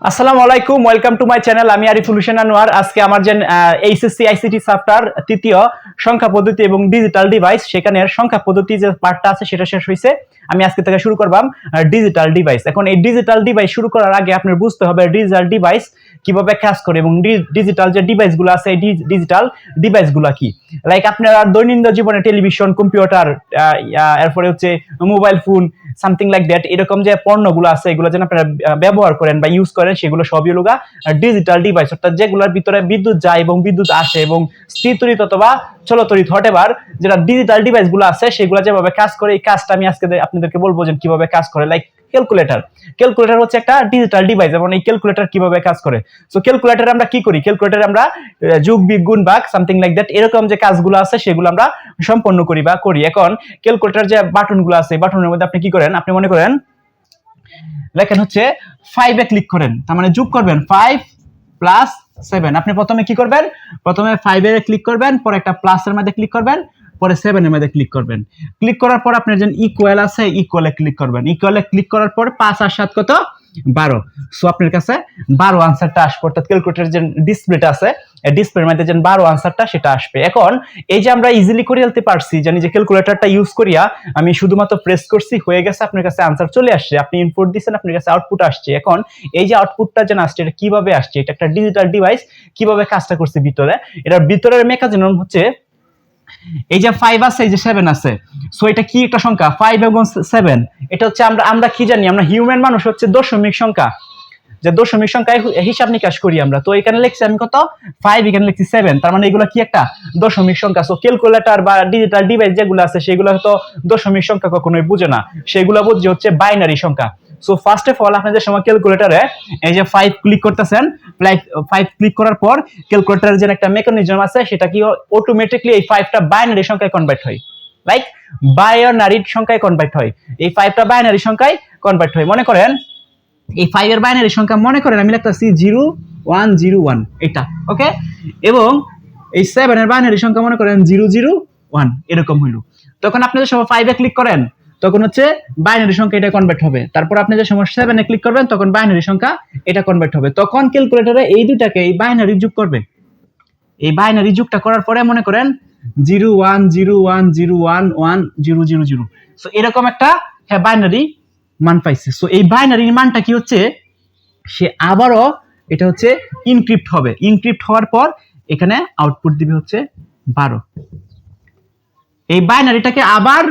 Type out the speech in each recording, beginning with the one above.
আসসালামু আলাইকুম, welcome to my channel. আমি আরিফুল হোসেন আনোয়ার। আজকে আমার যে এইচএসসি আইসিটি চ্যাপ্টার তৃতীয় সংখ্যা পদ্ধতি এবং ডিজিটাল ডিভাইস, সেখানের সংখ্যা পদ্ধতি যে পার্টটা আছে সেটা শেষ হয়েছে। আমি আজকে থেকে শুরু করবাম ডিজিটাল ডিভাইস। এখন এই ডিজিটাল ডিভাইস শুরু করার আগে আপনার বুঝতে হবে ডিজিটাল ডিভাইস কিভাবে কাজ করে এবং ডিজিটাল যে ডিভাইসগুলো আছে এই ডিজিটাল ডিভাইসগুলো কি। লাইক আপনার দৈনন্দিন জীবনে টেলিভিশন, কম্পিউটার, এরপরে হচ্ছে mobile phone, something like that, এরকম যে পণ্যগুলো আছে এগুলো যেন আপনারা ব্যবহার করেন বা ইউজ করেন, সেগুলো সবই হলো ডিজিটাল ডিভাইস, অর্থাৎ যেগুলোর ভিতরে বিদ্যুৎ যায় এবং বিদ্যুৎ আসে এবং স্থির তড়িৎ অথবা চলতড়িৎ হটেবার যেটা ডিজিটাল ডিভাইস গুলো আছে সেগুলো যেভাবে কাজ করে, এই কাজটা আমি আজকে আপনাদেরকে বলবো যে কিভাবে কাজ করে। লাইক ক্যালকুলেটর হচ্ছে একটা ডিজিটাল ডিভাইস এবং এই ক্যালকুলেটর কিভাবে কাজ করে। সো ক্যালকুলেটর আমরা কি করি? ক্যালকুলেটর আমরা যোগ বিয়োগ গুণ ভাগ সামথিং লাইক দ্যাট এরকম যে কাজগুলো আছে সেগুলো আমরা সম্পন্ন করি বা করি। এখন ক্যালকুলেটর যে বাটনগুলো আছে, বাটনের মধ্যে আপনি কি করেন? আপনি মনে করেন লেখেন হচ্ছে 5 এ ক্লিক করেন, তার মানে যোগ করবেন 5 প্লাস 7। আপনি প্রথমে কি করবেন? প্রথমে 5 এ ক্লিক করবেন, পরে একটা প্লাসের মধ্যে ক্লিক করবেন, পরে 7 এর মধ্যে ক্লিক করবেন। ক্লিক করার পর আপনার যে ইকুয়াল আছে ইকুয়ালে ক্লিক করবেন। ইকুয়ালে ক্লিক করার পর 5 আর 7 কত? 12। সো আপনার কাছে 12 আনসারটা আসবে, অর্থাৎ ক্যালকুলেটরের যে ডিসপ্লেটা আছে এই ডিসপ্লের মধ্যে যে 12 আনসারটা সেটা আসবে। এখন এই যে আমরা ইজিলি করে ফেলতে পারছি, জানি যে ক্যালকুলেটরটা ইউজ করিয়া আমি শুধুমাত্র প্রেস করছি, হয়ে গেছে, আপনার কাছে আনসার চলে আসছে। আপনি ইনপুট দিচ্ছেন, আপনার কাছে আউটপুট আসছে। এখন এই যে আউটপুটটা যে আসছে এটা কিভাবে আসছে? এটা একটা ডিজিটাল ডিভাইস কিভাবে কাজটা করছে ভিতরে, এটার ভিতরের মেকানিজম হচ্ছে এই যে 5 আছে, এই যে 7 আছে। সো এটা কি একটা সংখ্যা? 5 এবং 7 এটা হচ্ছে আমরা কি জানি? আমরা হিউম্যান মানুষ হচ্ছে দশমিক সংখ্যা, যে দশমিক সংখ্যায় হিসাব নিকাশ করি আমরা। তো এখানে লিখছি আমি কত? 5, এখানে লিখছি 7, তার মানে এগুলো কি একটা দশমিক সংখ্যা। সো ক্যালকুলেটর বা ডিজিটাল ডিভাইস যেগুলো আছে সেগুলো তো দশমিক সংখ্যা কখনোই বুঝে না, সেগুলো বুঝছে হচ্ছে বাইনারি সংখ্যা। সো ফার্স্ট অফ অল আপনাদের সময় ক্যালকুলেটরে এই যে 5 ক্লিক করতেছেন, 5 ক্লিক করার পর ক্যালকুলেটরের যে একটা মেকানিজম আছে সেটা কি অটোমেটিক্যালি এই 5টা বাইনারি সংখ্যায় কনভার্ট হয়। লাইক বাইনারি সংখ্যায় কনভার্ট হয়, এই 5টা বাইনারি সংখ্যায় কনভার্ট হয়। মনে করেন এই 5 এর বাইনারি সংখ্যা মনে করেন আমি লিখতেছি 0101 এটা, ওকে। এবং এই 7 এর বাইনারি সংখ্যা মনে করেন 001 এরকম হইল। তখন আপনি যে সময় 5 এ ক্লিক করেন তখন হচ্ছে বাইনারি সংখ্যা এটা কনভার্ট হবে। তারপর আপনি যে সময় 7 এ ক্লিক করবেন তখন বাইনারি সংখ্যা এটা কনভার্ট হবে। তখন ক্যালকুলেটরে এই দুটাকে এই বাইনারি যোগ করবে। এই বাইনারি যোগটা করার পরে মনে করেন 0101011000। সো এরকম একটা বাইনারি মান পাইছে। সো এই বাইনারির মানটা কি হচ্ছে? সে আবারও এটা হচ্ছে ইনক্রিপ্ট হবে। ইনক্রিপ্ট হওয়ার পর এখানে আউটপুট দিবে হচ্ছে 12। এই বাইনারিটাকে আবার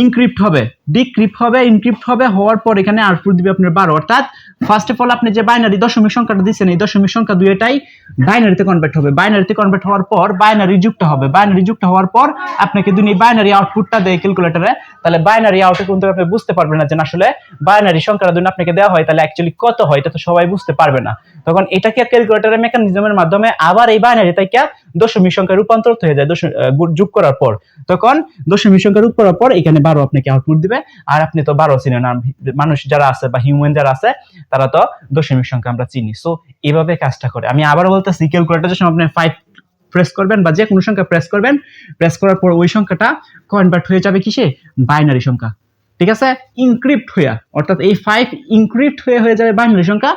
ইনক্রিপ্ট হবে, ডিক্রিপ্ট হবে, ইনক্রিপ্ট হবে, হওয়ার পর এখানে আউটপুট দিবে আপনার 12। অর্থাৎ ফার্স্ট অফ অল আপনি যে বাইনারি দশমিক সংখ্যাটা দিচ্ছেন এই দশমিক সংখ্যা দুইটাই বাইনারিতে কনভার্ট হবে। বাইনারিতে কনভার্ট হওয়ার পর বাইনারি যুক্ত হবে। বাইনারি যুক্ত হওয়ার পর আপনাকে দুই বাইনারি আউটপুটটা দেয় ক্যালকুলেটরে। তাহলে বাইনারি আউটপুট কিন্তু আপনি বুঝতে পারবেন না যে আসলে বাইনারি সংখ্যাটা যদি আপনাকে দেওয়া হয় তাহলে অ্যাকচুয়ালি কত হয়, এটা তো সবাই বুঝতে পারবে না। তখন এটাকে ক্যালকুলেটরের মেকানিজমের মাধ্যমে আবার এই বাইনারি থেকে দশমিক সংখ্যায় রূপান্তরিত হয়ে যায় যোগ করার পর। তখন দশমিক সংখ্যা যোগ করার পর এখানে 12 আপনাকে আউটপুট দিবে। আর আপনি তো 12 চিনেন, মানুষ যারা আছে বা হিউম্যান যারা আছে তারা তো দশমিক সংখ্যা আমরা চিনি। সো এইভাবে কাজটা করে। আমি আবার বলতেছি, ক্যালকুলেটর যখন আপনি 5 প্রেস করবেন বা যে কোনো সংখ্যা প্রেস করবেন, প্রেস করার পর ওই সংখ্যাটা কনভার্ট হয়ে যাবে কিসে? বাইনারি সংখ্যা, ঠিক আছে? ইনক্রিপ্ট হয়ে, অর্থাৎ এই 5 ইনক্রিপ্ট হয়ে যাবে বাইনারি সংখ্যা।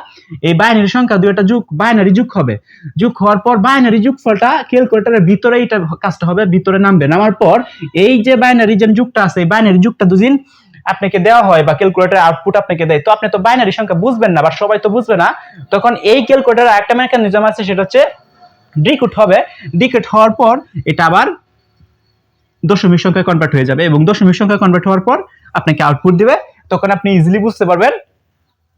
এই বাইনারি সংখ্যা দুইটা যোগ বাইনারি যোগ হবে। যোগ হওয়ার পর বাইনারি যোগফলটা ক্যালকুলেটরের ভিতরে এটা কাজটা হবে, ভিতরে নামবে। নামার পর এই যে বাইনারি যে যোগটা আছে এই বাইনারি যোগটা দুদিন আপনাকে দেওয়া হয় বা ক্যালকুলেটর আউটপুট আপনাকে দেয়, তো আপনি তো বাইনারি সংখ্যা বুঝবেন না বা সবাই তো বুঝবে না। তখন এই ক্যালকুলেটরের একটা মেকানিজম আছে, সেটা হচ্ছে ডিকোড হবে। ডিকোড হওয়ার পর এটা আবার দশমিক সংখ্যায় কনভার্ট হয়ে যাবে এবং দশমিক সংখ্যায় কনভার্ট হওয়ার পর আপনাকে আউটপুট দিবে। তখন আপনি ইজিলি বুঝতে পারবেন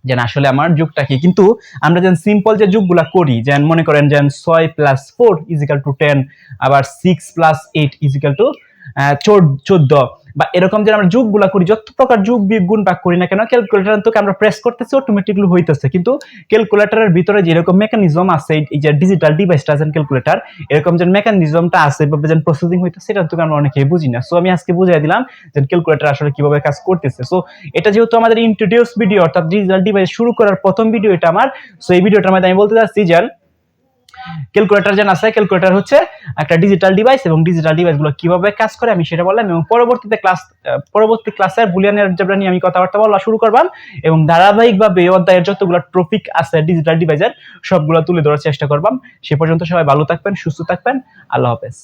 যে আসলে আমার যুগটা কি। কিন্তু আমরা যেন সিম্পল যে যুগগুলা করি, যেন মনে করেন যেন 6 + 4 = 10, আবার 6 + 8 = 14, বা এরকম যে আমরা যুগগুলা করি, যত প্রকার যুগ বিয়োগ গুণ ভাগ করি না কেন ক্যালকুলেটর তো আমরা প্রেস করতেছি অটোমেটিক্যালি হইতেছে। কিন্তু ক্যালকুলেটরের ভিতরে যেরকম মেকানিজম আছে এই যে ডিজিটাল ডিভাইসটা যেন ক্যালকুলেটর এরকম যে মেকানিজমটা আছে বা যেন প্রসেসিং হইতেছে সেটা তো আমরা অনেকেই বুঝি না। সো আমি আজকে বুঝিয়ে দিলাম যে ক্যালকুলেটর আসলে কিভাবে কাজ করতেছে। সো এটা যেহেতু আমাদের ইন্ট্রোডিউস ভিডিও, অর্থাৎ ডিজিটাল ডিভাইস শুরু করার প্রথম ভিডিও এটা আমার, সো এই ভিডিওটার মধ্যে আমি বলতে চাচ্ছি যে ক্যালকুলেটর যেন আছে, ক্যালকুলেটর হচ্ছে একটা ডিজিটাল ডিভাইস এবং ডিজিটাল ডিভাইসগুলো কিভাবে কাজ করে আমি সেটা বললাম, এবং পরবর্তী ক্লাসে বুলিয়ান অ্যালজেব্রা নিয়ে আমি কথাবার্তা বলা শুরু করলাম এবং ধারাবাহিকভাবে এই অধ্যায়ের যতগুলো টপিক আছে ডিজিটাল ডিভাইসের সবগুলো তুলে ধরার চেষ্টা করবাম। সে পর্যন্ত সবাই ভালো থাকবেন, সুস্থ থাকবেন। আল্লাহ হাফেজ।